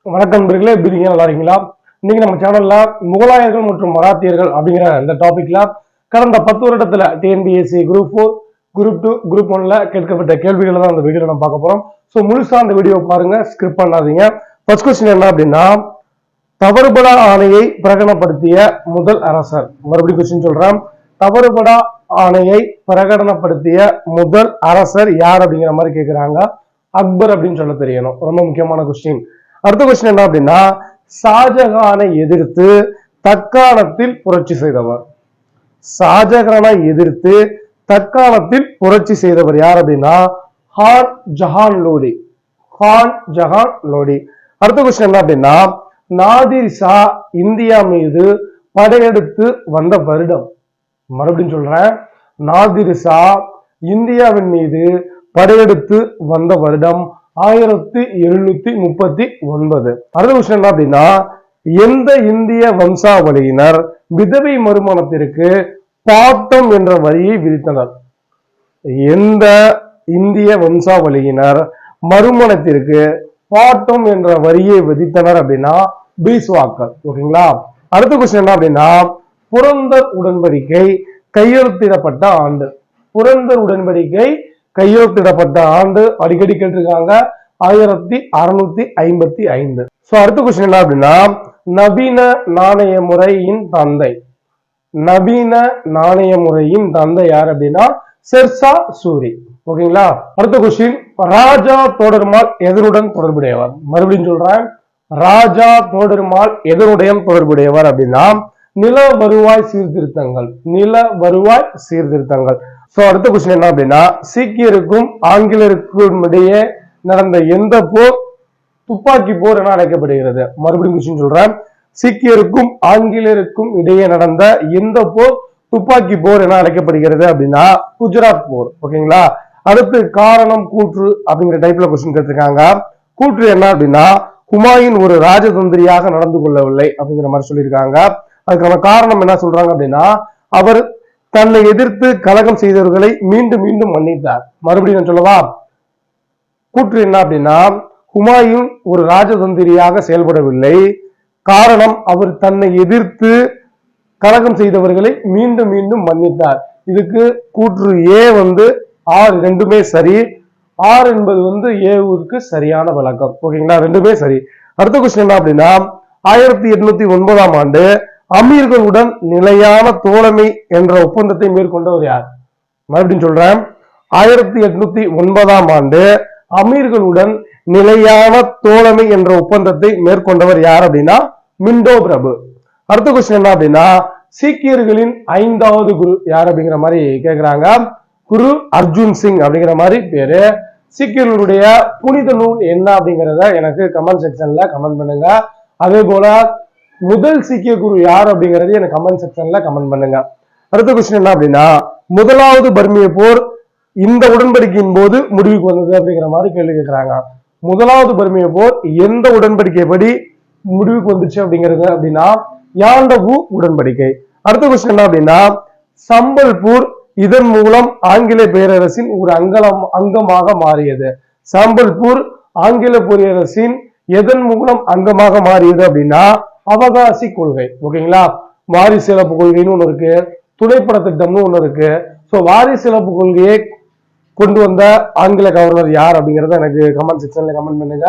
வணக்கம் நண்பர்களே, எப்படி இருக்கீங்க? நல்லா இருக்கீங்களா? இன்னைக்கு நம்ம சேனல்ல முகலாயர்கள் மற்றும் மராத்தியர்கள் அப்படிங்கிற இந்த டாபிக்ல கடந்த 10 வருடத்துல டிஎன்பிஎஸ்சி குரூப் 4, குரூப் 2, குரூப் 1ல கேட்கப்பட்ட கேள்விகளை தான் அந்த வீடியோல நம்ம பார்க்க போறோம். ஸோ முழுசா அந்த வீடியோ பாருங்க, ஸ்கிரிப்ட் பண்ணாதீங்க. ஃபர்ஸ்ட் கொஸ்டின் என்ன அப்படின்னா, தவறுபடா ஆணையை பிரகடனப்படுத்திய முதல் அரசர். மறுபடியும் கொஸ்டின் சொல்றேன். தவறுபடா ஆணையை பிரகடனப்படுத்திய முதல் அரசர் யார் அப்படிங்கிற மாதிரி கேட்கிறாங்க. அக்பர் அப்படின்னு சொல்ல தெரியணும். ரொம்ப முக்கியமான கொஸ்டின். அடுத்த கொஸ்டின் என்ன அப்படின்னா, ஷாஜகானை எதிர்த்து தற்காலத்தில் புரட்சி செய்தவர். ஷாஜகானை எதிர்த்து தற்காலத்தில் புரட்சி செய்தவர் யார் அப்படின்னா, கான் ஜஹான் லோடி. கான் ஜஹான் லோடி. அடுத்த கொஸ்டின் என்ன அப்படின்னா, நாதிர் ஷா இந்தியா மீது படையெடுத்து வந்த வருடம். மறுபடியும் சொல்றேன், நாதிர் ஷா இந்தியாவின் மீது படையெடுத்து வந்த வருடம் 1739. அடுத்த கொஸ்டின் என்ன அப்படின்னா, எந்த இந்திய வம்சாவளியினர் விதவை மறுமணத்திற்கு பாட்டம் என்ற வரியை விதித்தனர்? எந்த இந்திய வம்சாவளியினர் மறுமணத்திற்கு பாட்டம் என்ற வரியை விதித்தனர் அப்படின்னா பீஷ்வாக்கள். ஓகேங்களா? அடுத்த கொஸ்டின் என்ன அப்படின்னா, புரந்தர் உடன்படிக்கை கையெழுத்திடப்பட்ட ஆண்டு. புரந்தர் உடன்படிக்கை கையெழுத்திடப்பட்ட ஆண்டு அடிக்கடி கேட்டிருக்காங்க, 1655. சோ அடுத்த கொஸ்டின் என்ன அப்படின்னா, நவீன நாணய முறையின் தந்தை. நவீன நாணய முறையின் தந்தை யார் அப்படின்னா ஷெர்ஷா சூரி. ஓகேங்களா? அடுத்த கொஸ்டின், ராஜா தோடர்மால் எதனுடன் தொடர்புடையவர்? மறுபடியும் சொல்றேன், ராஜா தோடர்மால் எதனுடன் தொடர்புடையவர் அப்படின்னா நில வருவாய் சீர்திருத்தங்கள். நில வருவாய் சீர்திருத்தங்கள். சோ அடுத்த கொஸ்டின் என்ன அப்படின்னா, சீக்கியருக்கும் ஆங்கிலேயருக்கும் இடையே நடந்த எந்த போர் துப்பாக்கி போர் என அழைக்கப்படுகிறது? மறுபடியும் கொஸ்டின் சொல்றேன், சீக்கியருக்கும் ஆங்கிலேயருக்கும் இடையே நடந்த எந்த போர் துப்பாக்கி போர் என அழைக்கப்படுகிறது அப்படின்னா குஜராத் போர். ஓகேங்களா? அடுத்து காரணம் கூற்று அப்படிங்கிற டைப்ல கொஸ்டின் கேட்டிருக்காங்க. கூற்று என்ன அப்படின்னா, ஹுமாயூன் ஒரு ராஜதந்திரியாக நடந்து கொள்ளவில்லை அப்படிங்கிற மாதிரி சொல்லியிருக்காங்க. அதுக்கான காரணம் என்ன சொல்றாங்க அப்படின்னா, அவர் தன்னை எதிர்த்து கலகம் செய்தவர்களை மீண்டும் மீண்டும் மன்னித்தார். மறுபடியும் நான் சொல்லவா? கூற்று என்ன அப்படின்னா, ஹுமாயூன் ஒரு ராஜதந்திரியாக செயல்படவில்லை, காரணம் அவர் தன்னை எதிர்த்து கலகம் செய்தவர்களை மீண்டும் மீண்டும் மன்னித்தார். இதுக்கு கூற்று ஏ ஆர் ரெண்டுமே சரி, ஆர் என்பது ஏவுக்கு சரியான விளக்கம். ஓகேங்களா? ரெண்டுமே சரி. அடுத்த கொஸ்டின் என்ன அப்படின்னா, 1809 ஆண்டு அமீர்களுடன் நிலையான தோழமை என்ற ஒப்பந்தத்தை மேற்கொண்டவர் யார்? மறுபடியும் சொல்றேன், 1809 ஆண்டு அமீர்களுடன் நிலையான தோழமை என்ற ஒப்பந்தத்தை மேற்கொண்டவர் யார் அப்படின்னா மிண்டோ பிரபு. அடுத்த கொஸ்டின் என்ன அப்படின்னா, சீக்கியர்களின் 5வது குரு யார் அப்படிங்கிற மாதிரி கேக்குறாங்க. குரு அர்ஜுன் சிங் அப்படிங்கிற மாதிரி பேரு. சீக்கியர்களுடைய புனித நூல் என்ன அப்படிங்கிறத எனக்கு கமெண்ட் செக்ஷன்ல கமெண்ட் பண்ணுங்க. அதே போல முதல் சீக்கிய குரு யார் அப்படிங்கறது எனக்கு கமெண்ட் செக்ஷன்ல கமெண்ட் பண்ணுங்க. அடுத்த கொஸ்டின் என்ன அப்படின்னா, முதலாவது பர்மிய போர் இந்த உடன்படிக்கையின் போது முடிவுக்கு வந்தது அப்படிங்கிற மாதிரி கேள்வி கேட்கிறாங்க. முதலாவது பர்மிய போர் எந்த உடன்படிக்கைப்படி முடிவுக்கு வந்துச்சு அப்படிங்கிறது அப்படின்னா யாண்டவு உடன்படிக்கை. அடுத்த கொஸ்டின் என்ன அப்படின்னா, சம்பல்பூர் இதன் மூலம் ஆங்கில பேரரசின் ஒரு அங்கமாக மாறியது. சம்பல்பூர் ஆங்கில பேரரசின் எதன் மூலம் அங்கமாக மாறியது அப்படின்னா அவகாசி கொள்கை. ஓகேங்களா? வாரிசிலப்பு கொள்கைன்னு ஒண்ணு இருக்கு, துணைப்பட திட்டம்னு ஒண்ணு இருக்கு. சோ வாரிசிலப்பு கொள்கையை கொண்டு வந்த ஆங்கில கவர்னர் யார் அப்படிங்கறத எனக்கு கமெண்ட் செக்ஷன்ல கமெண்ட் பண்ணுங்க.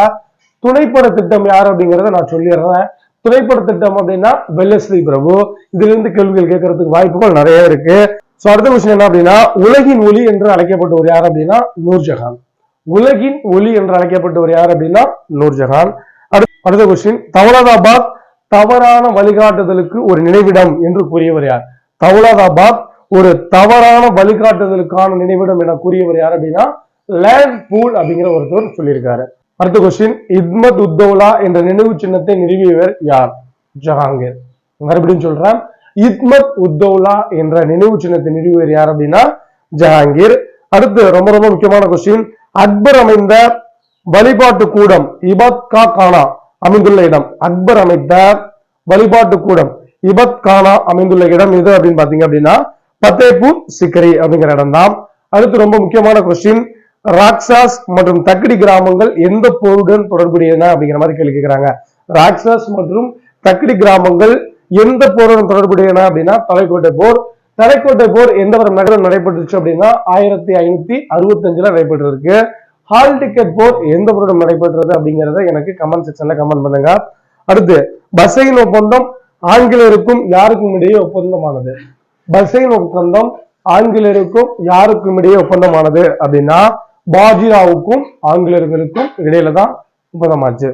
துணைப்பட திட்டம் யார் அப்படிங்கறத நான் சொல்லிடுறேன். துணைப்பட திட்டம் அப்படின்னா வெல்லஸ்லி பிரபு. இதுல இருந்து கேள்விகள் கேட்கறதுக்கு வாய்ப்புகள் நிறைய இருக்கு. சோ அடுத்த கொஸ்டின் என்ன அப்படின்னா, உலகின் ஒளி என்று அழைக்கப்பட்டவர் யார் அப்படின்னா நூர்ஜஹான். உலகின் ஒளி என்று அழைக்கப்பட்டவர் யார் அப்படின்னா நூர்ஜஹான். அடுத்த கொஸ்டின், தௌலதாபாத் தவறான வழிகாட்டுதலுக்கு ஒரு நினைவிடம் என்று கூறியவர் யார்? தௌலதாபாத் ஒரு தவறான வழிகாட்டுதலுக்கான நினைவிடம் என கூறியவர் யார் அப்படின்னா லேண்ட் பூல் அப்படிங்கிற ஒருத்தர் சொல்லியிருக்காரு. அடுத்த கொஸ்டின், இத்மத் உத்தௌலா என்ற நினைவு சின்னத்தை நிறுவியவர் யார்? ஜஹாங்கீர். மறுபடியும் சொல்றேன், இத்மத் உத்தௌலா என்ற நினைவு சின்னத்தை நிறுவியவர் யார் அப்படின்னா ஜஹாங்கீர். அடுத்து ரொம்ப ரொம்ப முக்கியமான கொஸ்டின், அக்பர் அமைந்த வழிபாட்டு கூடம் இபத் கா கானா அமைந்துள்ள இடம். அக்பர் அமைத்த வழிபாட்டு கூடம் இபத் கானா அமைந்துள்ள இடம் எது அப்படின்னு பாத்தீங்க அப்படின்னா பத்தேபூர் சிக்கரி அப்படிங்கிற இடம் தான். அடுத்து ரொம்ப முக்கியமான கொஸ்டின், ராக்சாஸ் மற்றும் தக்கடி கிராமங்கள் எந்த போருடன் தொடர்புடையன அப்படிங்கிற மாதிரி கேள்வி கேட்கிறாங்க. ராக்சாஸ் மற்றும் தக்கடி கிராமங்கள் எந்த போருடன் தொடர்புடையன அப்படின்னா தலைக்கோட்டை போர். தலைக்கோட்டை போர் எந்த வருடம் நடைபெற்றுச்சு அப்படின்னா 1565 நடைபெற்றிருக்கு. ஹால் டிக்கெட் போர் எந்த வருடம் நடைபெற்றது அப்படிங்கறத எனக்கு கமெண்ட் செக்ஷன்ல கமெண்ட் பண்ணுங்க. அடுத்து பசைன் ஒப்பந்தம் ஆங்கிலேயருக்கும் யாருக்கும் இடையே ஒப்பந்தமானது? பசைன் ஒப்பந்தம் ஆங்கிலேயருக்கும் யாருக்கும் இடையே ஒப்பந்தமானது அப்படின்னா பாஜிராவுக்கும் ஆங்கிலேயர்களுக்கும் இடையில தான் ஒப்பந்தமாச்சு.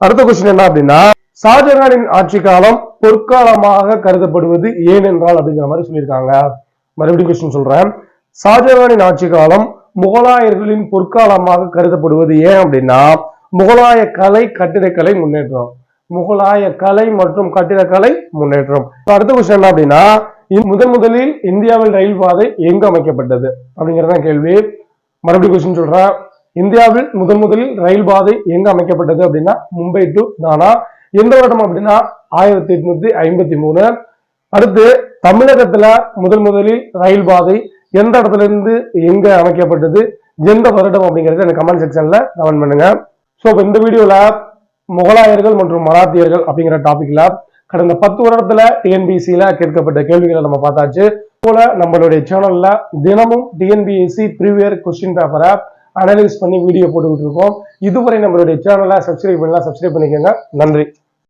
அடுத்த கொஸ்டின் என்ன அப்படின்னா ஷாஜகானின் ஆட்சி காலம் பொற்காலமாக கருதப்படுவது ஏன் என்றால் அப்படிங்கிற மாதிரி சொல்லியிருக்காங்க. மறுபடியும் கொஸ்டின் சொல்றேன். ஷாஜகானின் ஆட்சி காலம் முகலாயர்களின் பொற்காலமாக கருதப்படுவது ஏன் அப்படின்னா முகலாய கலை கட்டிடக்கலை முன்னேற்றம். முகலாய கலை மற்றும் கட்டிடக்கலை முன்னேற்றம். அடுத்த கொஸ்டின் என்ன அப்படின்னா முதலில் இந்தியாவில் ரயில் பாதை எங்கு அமைக்கப்பட்டது அப்படிங்கறத கேள்வி. மறுபடியும் கொஸ்டின் சொல்றேன். இந்தியாவில் முதலில் ரயில் பாதை எங்க அமைக்கப்பட்டது அப்படின்னா மும்பை டு தானா. எந்த வருடம் அப்படின்னா 1853. அடுத்து தமிழகத்துல முதலில் ரயில் பாதை எந்த இடத்துல இருந்து எங்க அமைக்கப்பட்டது, எந்த வருடம் அப்படிங்கறது எனக்கு கமெண்ட் செக்ஷன்ல கமெண்ட் பண்ணுங்க. சோ இந்த வீடியோல முகலாயர்கள் மற்றும் மராத்தியர்கள் அப்படிங்கிற டாபிக்ல கடந்த 10 வருடத்துல டிஎன்பிஎஸ்சில கேட்கப்பட்ட கேள்விகளை நம்ம பார்த்தாச்சு. போல நம்மளுடைய சேனல்ல தினமும் டிஎன்பிஎஸ்சி ப்ரீவியர் கொஸ்டின் பேப்பரை அனலைஸ் பண்ணி வீடியோ போட்டுக்கிட்டு இருக்கோம். இதுவரை நம்மளுடைய சேனலை சப்ஸ்கிரைப் பண்ணிக்கோங்க. நன்றி.